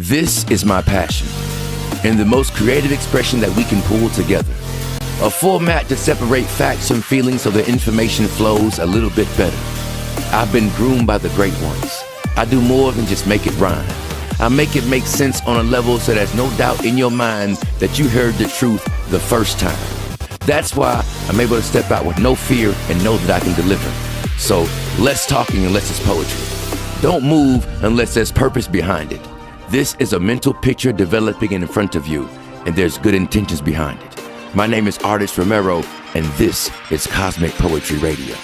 This is my passion, and the most creative expression that we can pull together. A format to separate facts from feelings so the information flows a little bit better. I've been groomed by the great ones. I do more than just make it rhyme. I make it make sense on a level so there's no doubt in your mind that you heard the truth the first time. That's why I'm able to step out with no fear and know that I can deliver. So less talking unless it's poetry. Don't move unless there's purpose behind it. This is a mental picture developing in front of you, and there's good intentions behind it. My name is Artist Romero, and this is Cosmic Poetry Radio.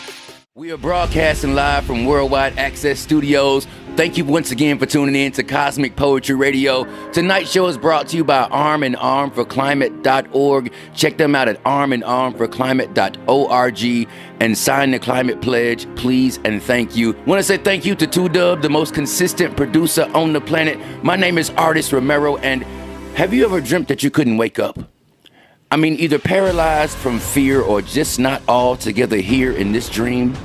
We are broadcasting live from Worldwide Access Studios. Thank you once again for tuning in to Cosmic Poetry Radio. Tonight's show is brought to you by armandarmforclimate.org. Check them out at armandarmforclimate.org and sign the climate pledge, please and thank you. Want to say thank you to 2Dub, the most consistent producer on the planet. My name is Artist Romero, and have you ever dreamt that you couldn't wake up? I mean, either paralyzed from fear or just not altogether here in this dream?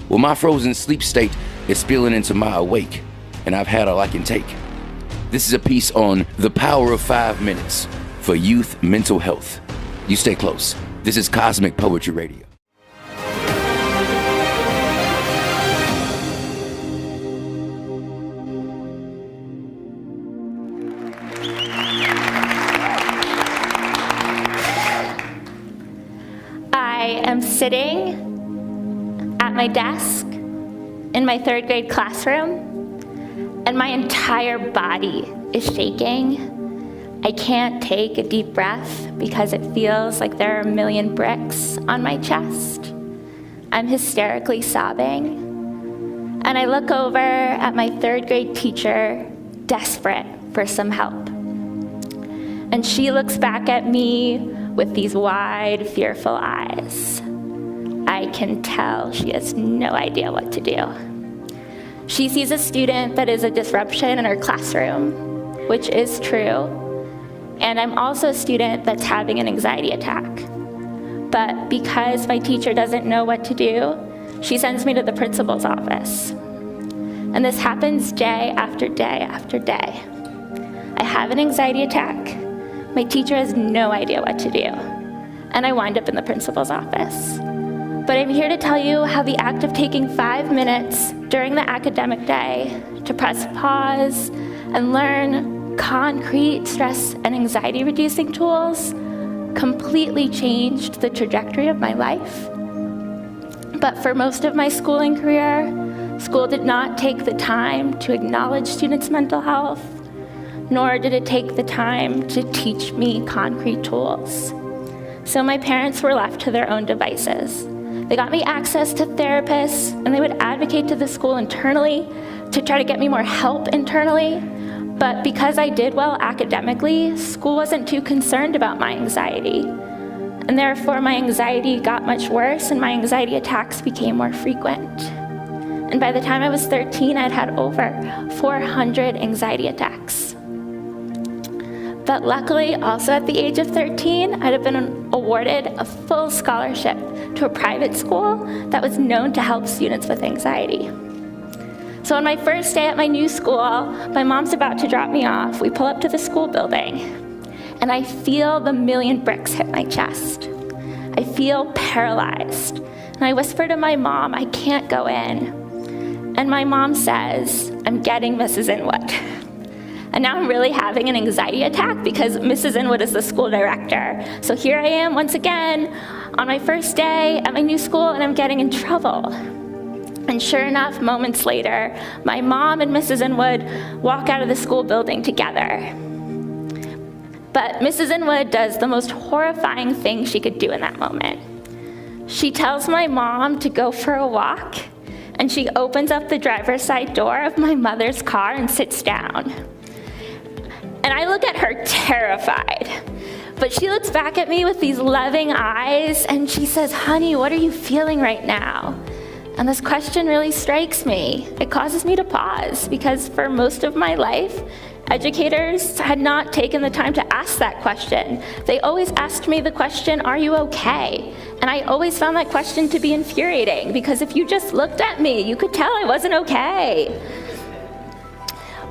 Well, my frozen sleep state is spilling into my awake, and I've had all I can take. This is a piece on the power of 5 minutes for youth mental health. You stay close. This is Cosmic Poetry Radio. I am sitting at my desk in my 3rd grade classroom, and my entire body is shaking. I can't take a deep breath because it feels like there are a million bricks on my chest. I'm hysterically sobbing, and I look over at my 3rd grade teacher, desperate for some help. And she looks back at me with these wide, fearful eyes. I can tell she has no idea what to do. She sees a student that is a disruption in her classroom, which is true, and I'm also a student that's having an anxiety attack. But because my teacher doesn't know what to do, she sends me to the principal's office. And this happens day after day after day. I have an anxiety attack. My teacher has no idea what to do, and I wind up in the principal's office. But I'm here to tell you how the act of taking 5 minutes during the academic day to press pause and learn concrete stress and anxiety reducing tools completely changed the trajectory of my life. But for most of my schooling career, school did not take the time to acknowledge students' mental health, nor did it take the time to teach me concrete tools. So my parents were left to their own devices. They got me access to therapists, and they would advocate to the school internally to try to get me more help internally. But because I did well academically, school wasn't too concerned about my anxiety. And therefore, my anxiety got much worse, and my anxiety attacks became more frequent. And by the time I was 13, I'd had over 400 anxiety attacks. But luckily, also at the age of 13, I'd have been awarded a full scholarship to a private school that was known to help students with anxiety. So on my first day at my new school, my mom's about to drop me off. We pull up to the school building, and I feel the million bricks hit my chest. I feel paralyzed, and I whisper to my mom, I can't go in. And my mom says, I'm getting Mrs. Inwood. And now I'm really having an anxiety attack because Mrs. Inwood is the school director. So here I am once again on my first day at my new school, and I'm getting in trouble. And sure enough, moments later, my mom and Mrs. Inwood walk out of the school building together. But Mrs. Inwood does the most horrifying thing she could do in that moment. She tells my mom to go for a walk, and she opens up the driver's side door of my mother's car and sits down. And I look at her terrified, but she looks back at me with these loving eyes, and she says, honey, what are you feeling right now? And this question really strikes me. It causes me to pause, because for most of my life, educators had not taken the time to ask that question. They always asked me the question, are you okay? And I always found that question to be infuriating, because if you just looked at me, you could tell I wasn't okay.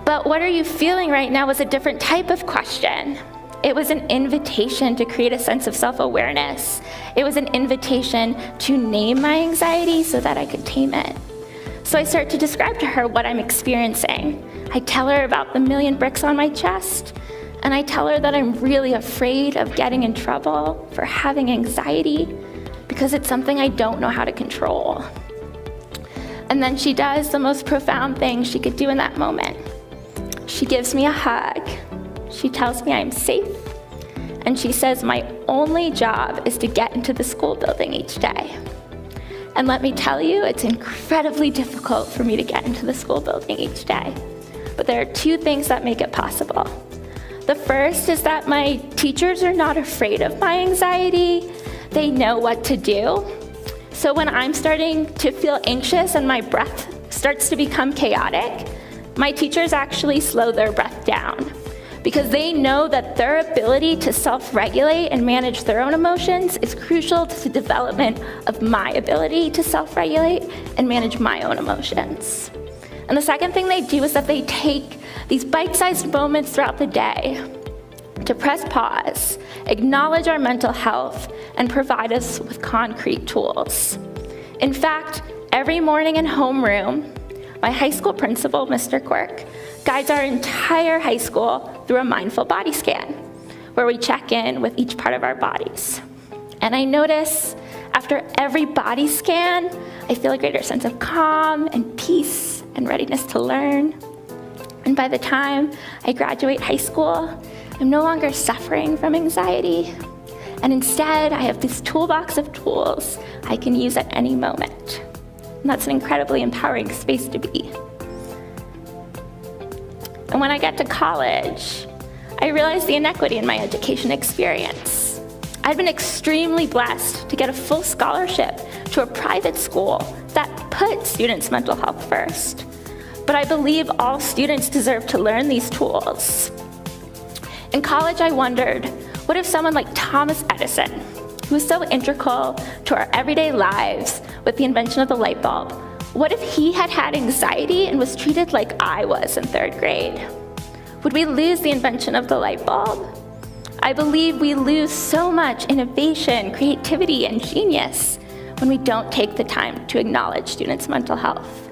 But what are you feeling right now was a different type of question. It was an invitation to create a sense of self-awareness. It was an invitation to name my anxiety so that I could tame it. So I start to describe to her what I'm experiencing. I tell her about the million bricks on my chest, and I tell her that I'm really afraid of getting in trouble for having anxiety because it's something I don't know how to control. And then she does the most profound thing she could do in that moment. She gives me a hug. She tells me I'm safe, and she says my only job is to get into the school building each day. And let me tell you, it's incredibly difficult for me to get into the school building each day. But there are two things that make it possible. The first is that my teachers are not afraid of my anxiety. They know what to do. So when I'm starting to feel anxious and my breath starts to become chaotic, my teachers actually slow their breath down because they know that their ability to self-regulate and manage their own emotions is crucial to the development of my ability to self-regulate and manage my own emotions. And the second thing they do is that they take these bite-sized moments throughout the day to press pause, acknowledge our mental health, and provide us with concrete tools. In fact, every morning in homeroom, my high school principal, Mr. Quirk, guides our entire high school through a mindful body scan, where we check in with each part of our bodies. And I notice after every body scan, I feel a greater sense of calm and peace and readiness to learn. And by the time I graduate high school, I'm no longer suffering from anxiety. And instead, I have this toolbox of tools I can use at any moment. And that's an incredibly empowering space to be. And when I get to college, I realized the inequity in my education experience. I'd been extremely blessed to get a full scholarship to a private school that put students' mental health first. But I believe all students deserve to learn these tools. In college, I wondered, what if someone like Thomas Edison, who was so integral to our everyday lives with the invention of the light bulb, what if he had had anxiety and was treated like I was in 3rd grade? Would we lose the invention of the light bulb? I believe we lose so much innovation, creativity, and genius when we don't take the time to acknowledge students' mental health.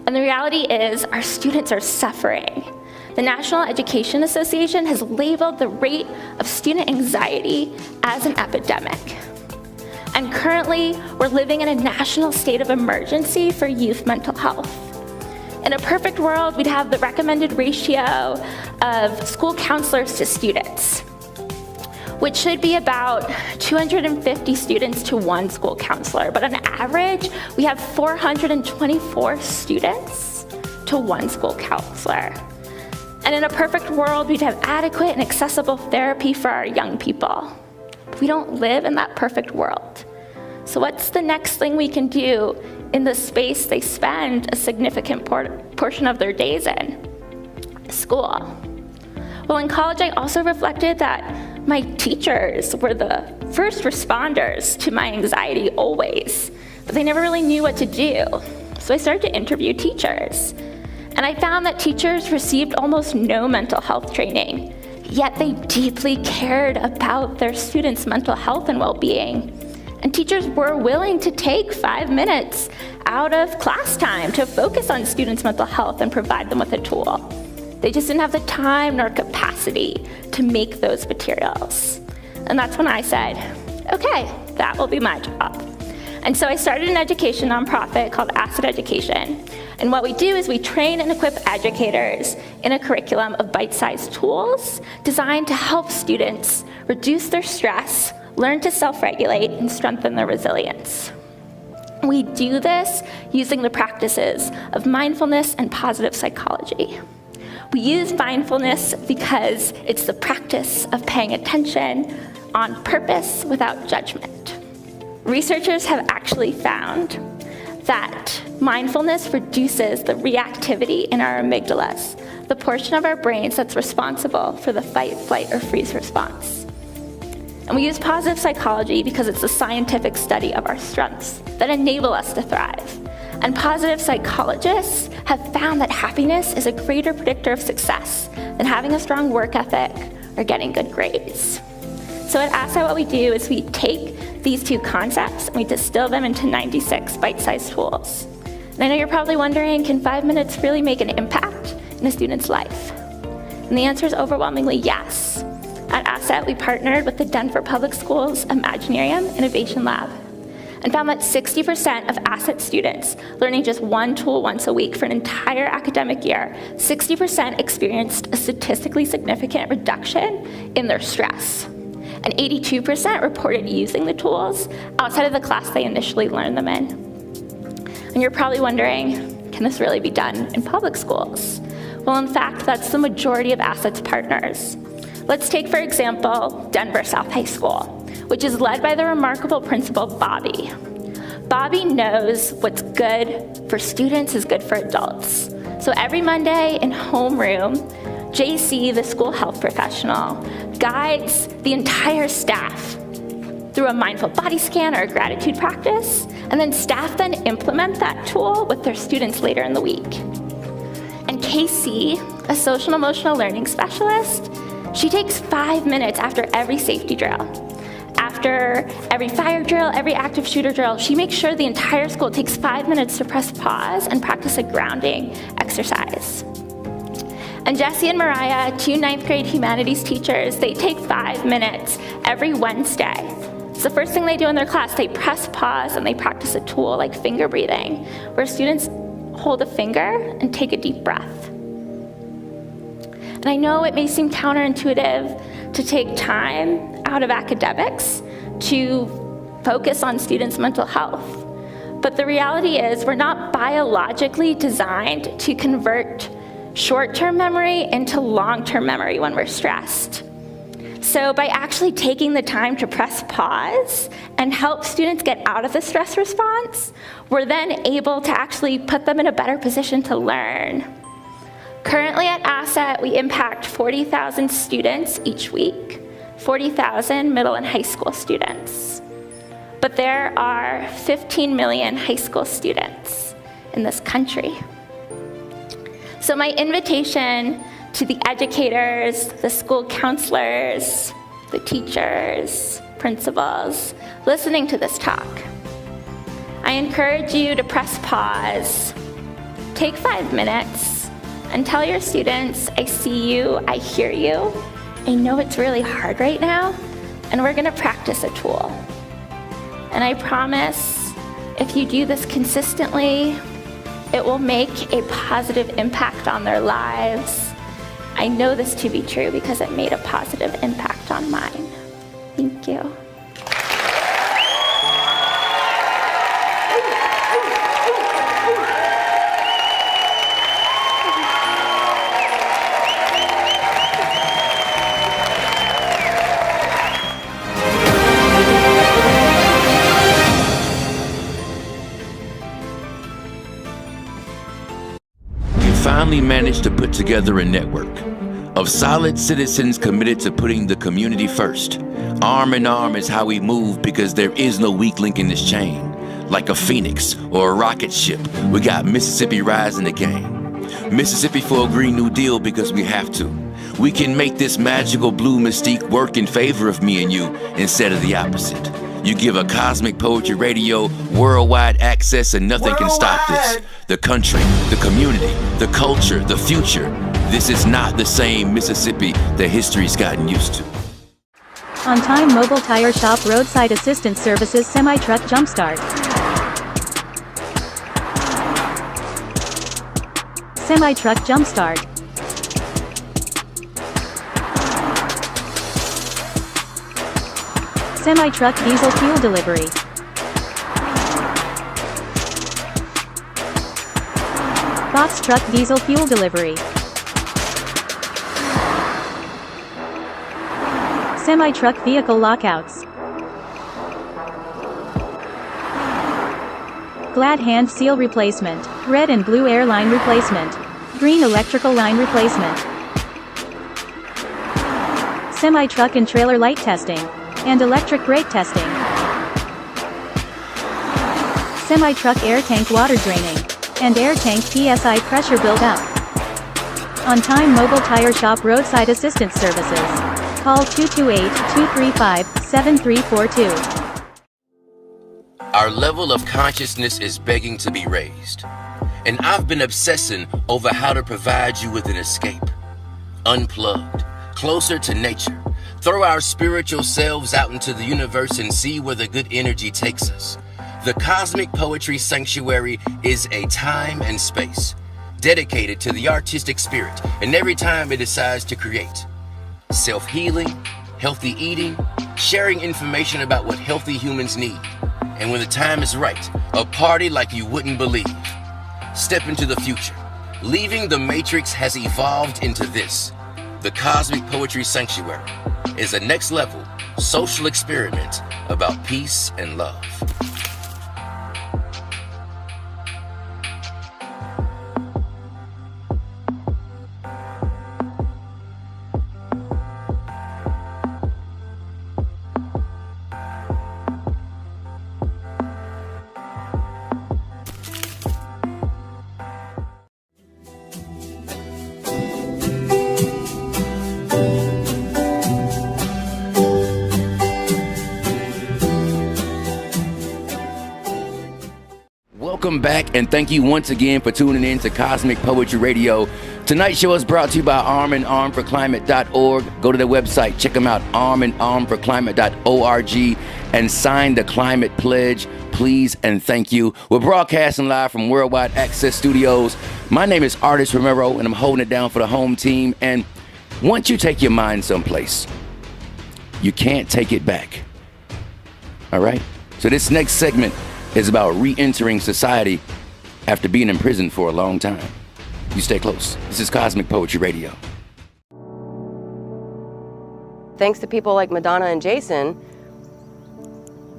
And the reality is, our students are suffering. The National Education Association has labeled the rate of student anxiety as an epidemic. And currently, we're living in a national state of emergency for youth mental health. In a perfect world, we'd have the recommended ratio of school counselors to students, which should be about 250 students to one school counselor. But on average, we have 424 students to one school counselor. And in a perfect world, we'd have adequate and accessible therapy for our young people. We don't live in that perfect world. So what's the next thing we can do in the space they spend a significant portion of their days in? School. Well, in college, I also reflected that my teachers were the first responders to my anxiety always, but they never really knew what to do. So I started to interview teachers. And I found that teachers received almost no mental health training, yet they deeply cared about their students' mental health and well-being. And teachers were willing to take 5 minutes out of class time to focus on students' mental health and provide them with a tool. They just didn't have the time nor capacity to make those materials. And that's when I said, okay, that will be my job. And so I started an education nonprofit called Asset Education. And what we do is we train and equip educators in a curriculum of bite-sized tools designed to help students reduce their stress, learn to self-regulate, and strengthen their resilience. We do this using the practices of mindfulness and positive psychology. We use mindfulness because it's the practice of paying attention on purpose without judgment. Researchers have actually found that mindfulness reduces the reactivity in our amygdalas, the portion of our brains that's responsible for the fight, flight, or freeze response. And we use positive psychology because it's a scientific study of our strengths that enable us to thrive. And positive psychologists have found that happiness is a greater predictor of success than having a strong work ethic or getting good grades. So at Asset, what we do is we take these two concepts and we distill them into 96 bite-sized tools. And I know you're probably wondering, can 5 minutes really make an impact in a student's life? And the answer is overwhelmingly yes. At Asset, we partnered with the Denver Public Schools Imaginarium Innovation Lab and found that 60% of Asset students learning just one tool once a week for an entire academic year, 60% experienced a statistically significant reduction in their stress. And 82% reported using the tools outside of the class they initially learned them in. And you're probably wondering, can this really be done in public schools? Well, in fact, that's the majority of Asset's partners. Let's take, for example, Denver South High School, which is led by the remarkable principal, Bobby. Bobby knows what's good for students is good for adults. So every Monday in homeroom, JC, the school health professional, guides the entire staff through a mindful body scan or a gratitude practice, and then staff then implement that tool with their students later in the week. And KC, a social and emotional learning specialist, she takes 5 minutes after every safety drill. After every fire drill, every active shooter drill, she makes sure the entire school takes 5 minutes to press pause and practice a grounding exercise. And Jessie and Mariah, two 9th grade humanities teachers, they take 5 minutes every Wednesday. So the first thing they do in their class, they press pause and they practice a tool like finger breathing, where students hold a finger and take a deep breath. And I know it may seem counterintuitive to take time out of academics to focus on students' mental health. But the reality is we're not biologically designed to convert short-term memory into long-term memory when we're stressed. So by actually taking the time to press pause and help students get out of the stress response, we're then able to actually put them in a better position to learn. Currently at Asset, we impact 40,000 students each week, 40,000 middle and high school students. But there are 15 million high school students in this country. So my invitation to the educators, the school counselors, the teachers, principals, listening to this talk, I encourage you to press pause, take 5 minutes, and tell your students, I see you, I hear you, I know it's really hard right now, and we're gonna practice a tool. And I promise, if you do this consistently, it will make a positive impact on their lives. I know this to be true because it made a positive impact on mine. Thank you. Finally managed to put together a network of solid citizens committed to putting the community first. Arm in arm is how we move because there is no weak link in this chain. Like a phoenix or a rocket ship, we got Mississippi rising again. Mississippi for a Green New Deal because we have to. We can make this magical blue mystique work in favor of me and you instead of the opposite. You give a cosmic poetry radio worldwide access and nothing can stop this. The country, the community, the culture, the future. This is not the same Mississippi that history's gotten used to. On Time Mobile Tire Shop Roadside Assistance Services Semi-Truck Jumpstart. Semi-Truck Jumpstart. Semi-Truck Diesel Fuel Delivery. Box Truck Diesel Fuel Delivery. Semi-Truck Vehicle Lockouts. Glad Hand Seal Replacement. Red and Blue Air Line Replacement. Green Electrical Line Replacement. Semi-Truck and Trailer Light Testing. And Electric Brake Testing. semi-truck air tank water draining, and air tank PSI pressure build-up. On-time mobile tire shop roadside assistance services. Call 228-235-7342. Our level of consciousness is begging to be raised. And I've been obsessing over how to provide you with an escape. Unplugged, closer to nature. Throw our spiritual selves out into the universe and see where the good energy takes us. The Cosmic Poetry Sanctuary is a time and space dedicated to the artistic spirit and every time it decides to create. Self-healing, healthy eating, sharing information about what healthy humans need. And when the time is right, a party like you wouldn't believe. Step into the future. Leaving the Matrix has evolved into this. The Cosmic Poetry Sanctuary is a next level social experiment about peace and love. Welcome back, and thank you once again for tuning in to Cosmic Poetry Radio. Tonight's show is brought to you by armandarmforclimate.org. Go to their website, check them out, armandarmforclimate.org, and sign the Climate Pledge, please and thank you. We're broadcasting live from Worldwide Access Studios. My name is Artist Romero, and I'm holding it down for the home team. And once you take your mind someplace, you can't take it back. All right? So this next segment is about re-entering society after being in prison for a long time. You stay close. This is Cosmic Poetry Radio. Thanks to people like Madonna and Jason,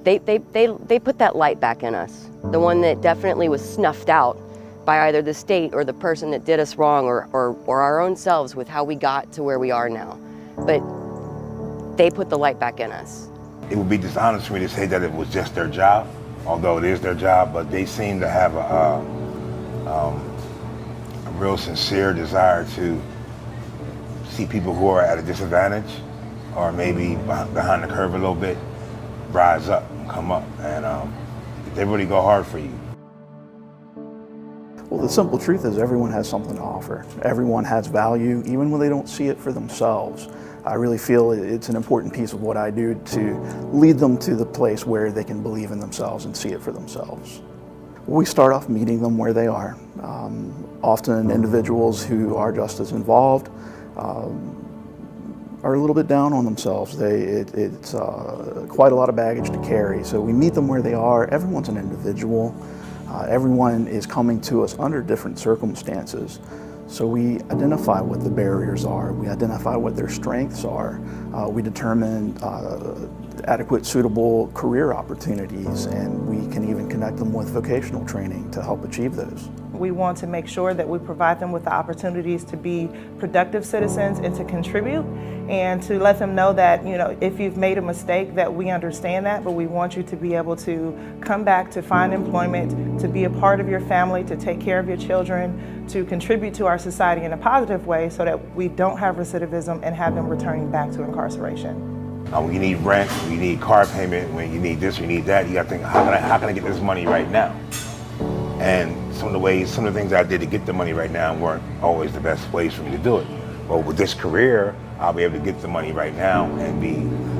they put that light back in us. The one that definitely was snuffed out by either the state or the person that did us wrong or our own selves with how we got to where we are now. But they put the light back in us. It would be dishonest for me to say that it was just their job, although it is their job, but they seem to have a real sincere desire to see people who are at a disadvantage or maybe behind the curve a little bit rise up and come up, and they really go hard for you. Well, the simple truth is everyone has something to offer. Everyone has value, even when they don't see it for themselves. I really feel it's an important piece of what I do to lead them to the place where they can believe in themselves and see it for themselves. We start off meeting them where they are. Often individuals who are just as involved are a little bit down on themselves. It's quite a lot of baggage to carry. So we meet them where they are. Everyone's an individual. Everyone is coming to us under different circumstances. So we identify what the barriers are. We identify what their strengths are. We determine adequate, suitable career opportunities, and we can even connect them with vocational training to help achieve those. We want to make sure that we provide them with the opportunities to be productive citizens and to contribute, and to let them know that, you know, if you've made a mistake, that we understand that, but we want you to be able to come back to find employment, to be a part of your family, to take care of your children, to contribute to our society in a positive way so that we don't have recidivism and have them returning back to incarceration. When you need rent, when you need car payment, when you need this, you need that, you got to think, how can I get this money right now? And some of the things I did to get the money right now weren't always the best ways for me to do it. But with this career, I'll be able to get the money right now and be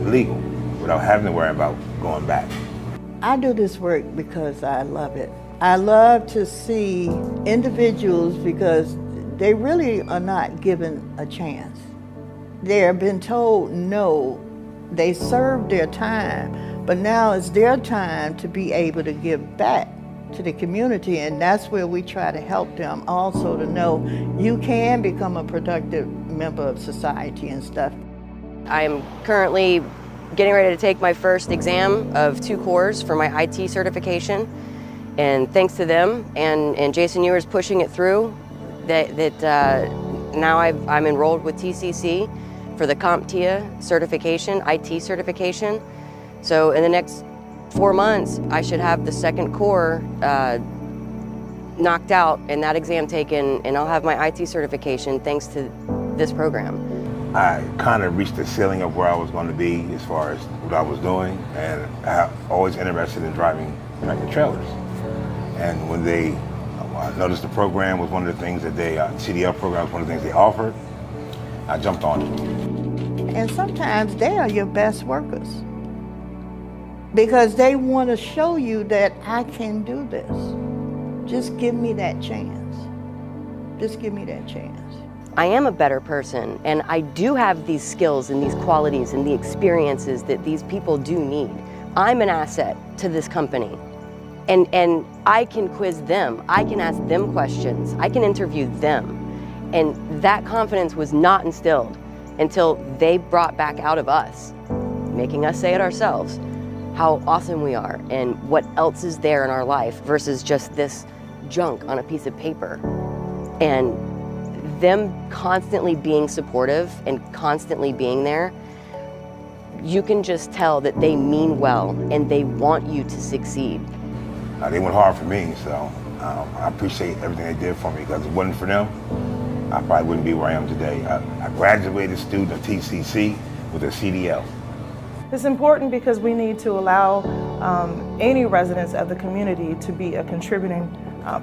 legal without having to worry about going back. I do this work because I love it. I love to see individuals because they really are not given a chance. They have been told no. They served their time, but now it's their time to be able to give back to the community, and that's where we try to help them also to know you can become a productive member of society and stuff. I'm currently getting ready to take my first exam of 2 cores for my IT certification, and thanks to them and Jason Ewers pushing it through, now I'm enrolled with TCC for the CompTIA certification, IT certification. So in the next 4 months, I should have the second core knocked out and that exam taken, and I'll have my IT certification thanks to this program. I kind of reached the ceiling of where I was going to be as far as what I was doing, and I'm always interested in driving tractor trailers. And when I noticed the program was one of the things that CDL program was one of the things they offered, I jumped on it. And sometimes they are your best workers because they want to show you that I can do this. Just give me that chance. Just give me that chance. I am a better person, and I do have these skills and these qualities and the experiences that these people do need. I'm an asset to this company, and I can quiz them. I can ask them questions. I can interview them. And that confidence was not instilled until they brought back out of us, making us say it ourselves, how awesome we are and what else is there in our life versus just this junk on a piece of paper. And them constantly being supportive and constantly being there, you can just tell that they mean well and they want you to succeed. They went hard for me, so I appreciate everything they did for me, because if it wasn't for them, I probably wouldn't be where I am today. I graduated student of TCC with a CDL. It's important because we need to allow any residents of the community to be a contributing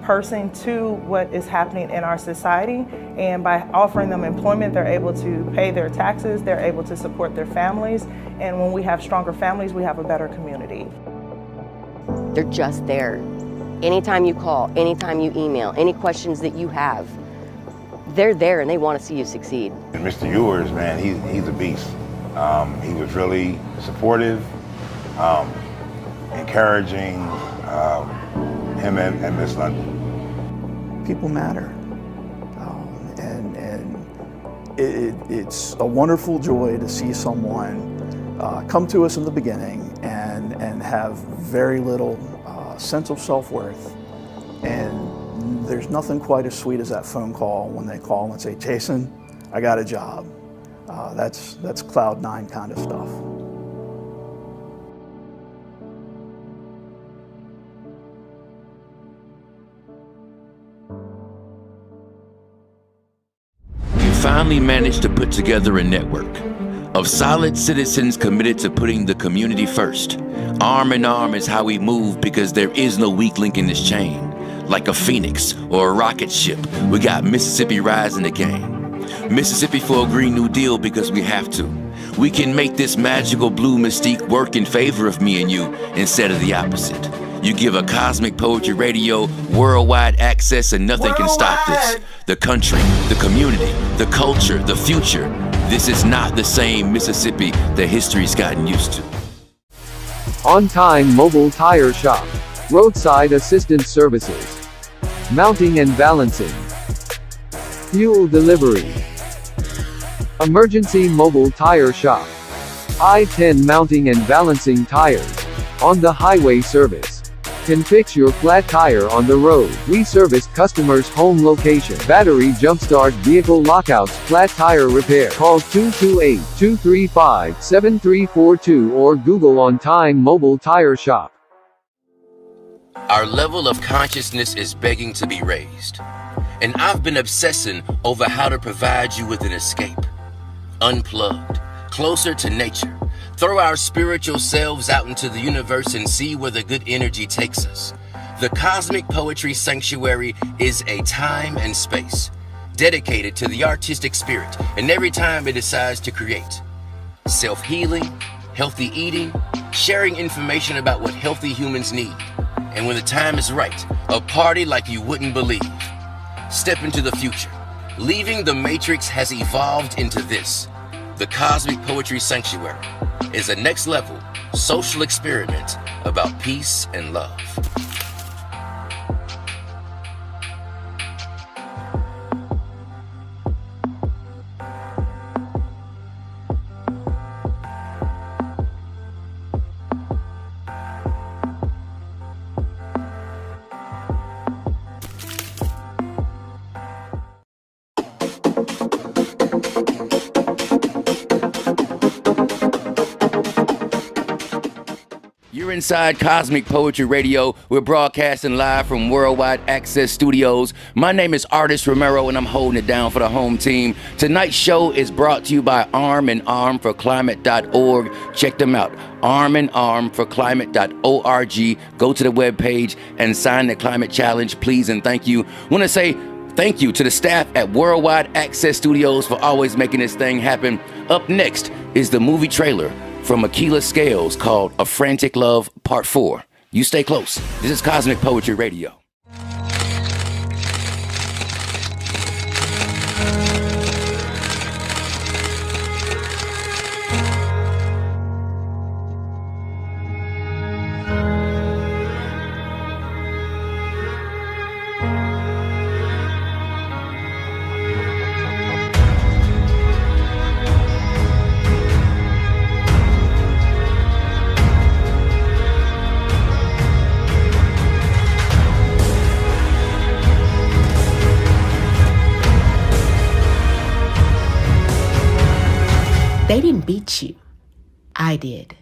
person to what is happening in our society. And by offering them employment, they're able to pay their taxes, they're able to support their families. And when we have stronger families, we have a better community. They're just there. Anytime you call, anytime you email, any questions that you have, they're there and they want to see you succeed. And Mr. Ewers, man, he's a beast. He was really supportive, encouraging, him and Miss London. People matter. It's a wonderful joy to see someone come to us in the beginning and have very little sense of self-worth. And there's nothing quite as sweet as that phone call when they call and say, Jason, I got a job. That's Cloud 9 kind of stuff. You finally managed to put together a network of solid citizens committed to putting the community first. Arm in arm is how we move, because there is no weak link in this chain. Like a phoenix or a rocket ship, we got Mississippi rising again. Mississippi for a Green New Deal because we have to. We can make this magical blue mystique work in favor of me and you instead of the opposite. You give a Cosmic Poetry Radio worldwide access and nothing can stop this. The country, the community, the culture, the future. This is not the same Mississippi that history's gotten used to. On Time Mobile Tire Shop. Roadside Assistance Services. Mounting and Balancing. Fuel Delivery. Emergency Mobile Tire Shop. I-10 Mounting and Balancing Tires. On the highway service. Can fix your flat tire on the road. We service customers' home location. Battery jumpstart, vehicle lockouts, flat tire repair. Call 228-235-7342 or Google On Time Mobile Tire Shop. Our level of consciousness is begging to be raised. And I've been obsessing over how to provide you with an escape. Unplugged, closer to nature. Throw our spiritual selves out into the universe and see where the good energy takes us. The Cosmic Poetry Sanctuary is a time and space dedicated to the artistic spirit and every time it decides to create. Self-healing, healthy eating, sharing information about what healthy humans need. And when the time is right, a party like you wouldn't believe. Step into the future. Leaving the Matrix has evolved into this. The Cosmic Poetry Sanctuary is a next level social experiment about peace and love. You're inside Cosmic Poetry Radio. We're broadcasting live from Worldwide Access Studios. My name is Artist Romero, and I'm holding it down for the home team. Tonight's show is brought to you by armandarmforclimate.org. Check them out, armandarmforclimate.org. Go to the webpage and sign the climate challenge, please and thank you. Want to say thank you to the staff at Worldwide Access Studios for always making this thing happen. Up next is the movie trailer from Aquila Scales called A Frantic Love Part 4. You stay close. This is Cosmic Poetry Radio. They didn't beat you. I did.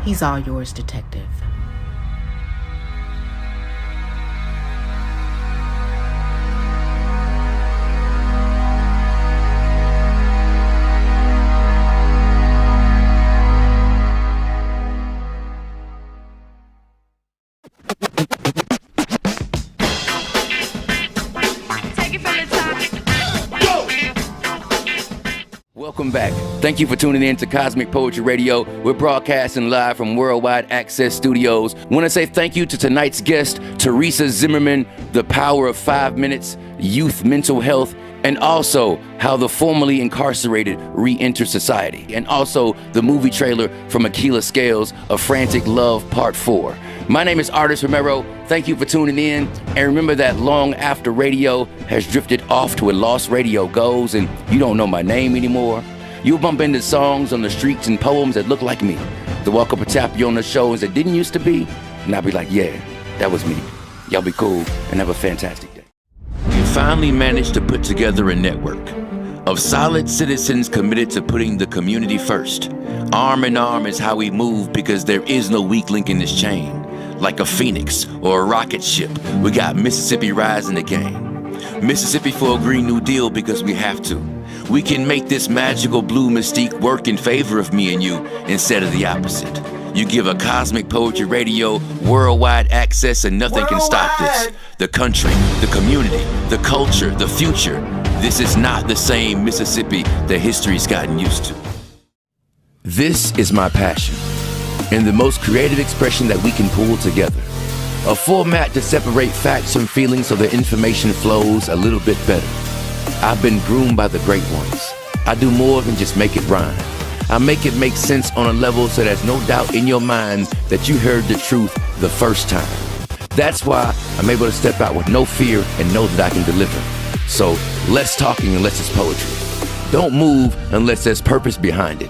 He's all yours, Detective. Welcome back. Thank you for tuning in to Cosmic Poetry Radio. We're broadcasting live from Worldwide Access Studios. Want to say thank you to tonight's guest, Teresa Zimmerman, The Power of 5 Minutes, Youth Mental Health, and also how the formerly incarcerated re-enter society, and also the movie trailer from Aquila Scales, A Frantic Love Part 4. My name is Artist Romero. Thank you for tuning in. And remember that long after radio has drifted off to where lost radio goes and you don't know my name anymore, you'll bump into songs on the streets and poems that look like me. They'll walk up and tap you on the shows that didn't used to be, and I'll be like, yeah, that was me. Y'all be cool and have a fantastic day. We finally managed to put together a network of solid citizens committed to putting the community first. Arm in arm is how we move because there is no weak link in this chain. Like a phoenix or a rocket ship, we got Mississippi rising again. Mississippi for a Green New Deal because we have to. We can make this magical blue mystique work in favor of me and you instead of the opposite. You give a Cosmic Poetry Radio worldwide access and nothing can stop this. The country, the community, the culture, the future. This is not the same Mississippi that history's gotten used to. This is my passion, and the most creative expression that we can pull together. A format to separate facts from feelings so the information flows a little bit better. I've been groomed by the great ones. I do more than just make it rhyme. I make it make sense on a level so there's no doubt in your mind that you heard the truth the first time. That's why I'm able to step out with no fear and know that I can deliver. So less talking unless it's poetry. Don't move unless there's purpose behind it.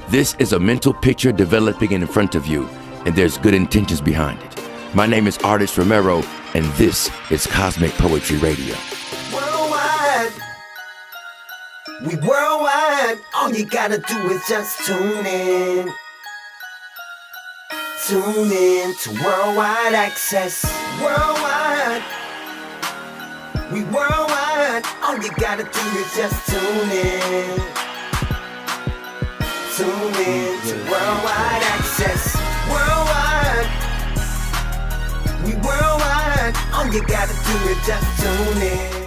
This is a mental picture developing in front of you, and there's good intentions behind it. My name is Artist Romero, and this is Cosmic Poetry Radio. Worldwide, we worldwide. All you gotta do is just tune in. Tune in to Worldwide Access. Worldwide, we worldwide. All you gotta do is just tune in. Tune in to Worldwide Access. Worldwide, we worldwide. All you gotta do is just tune in.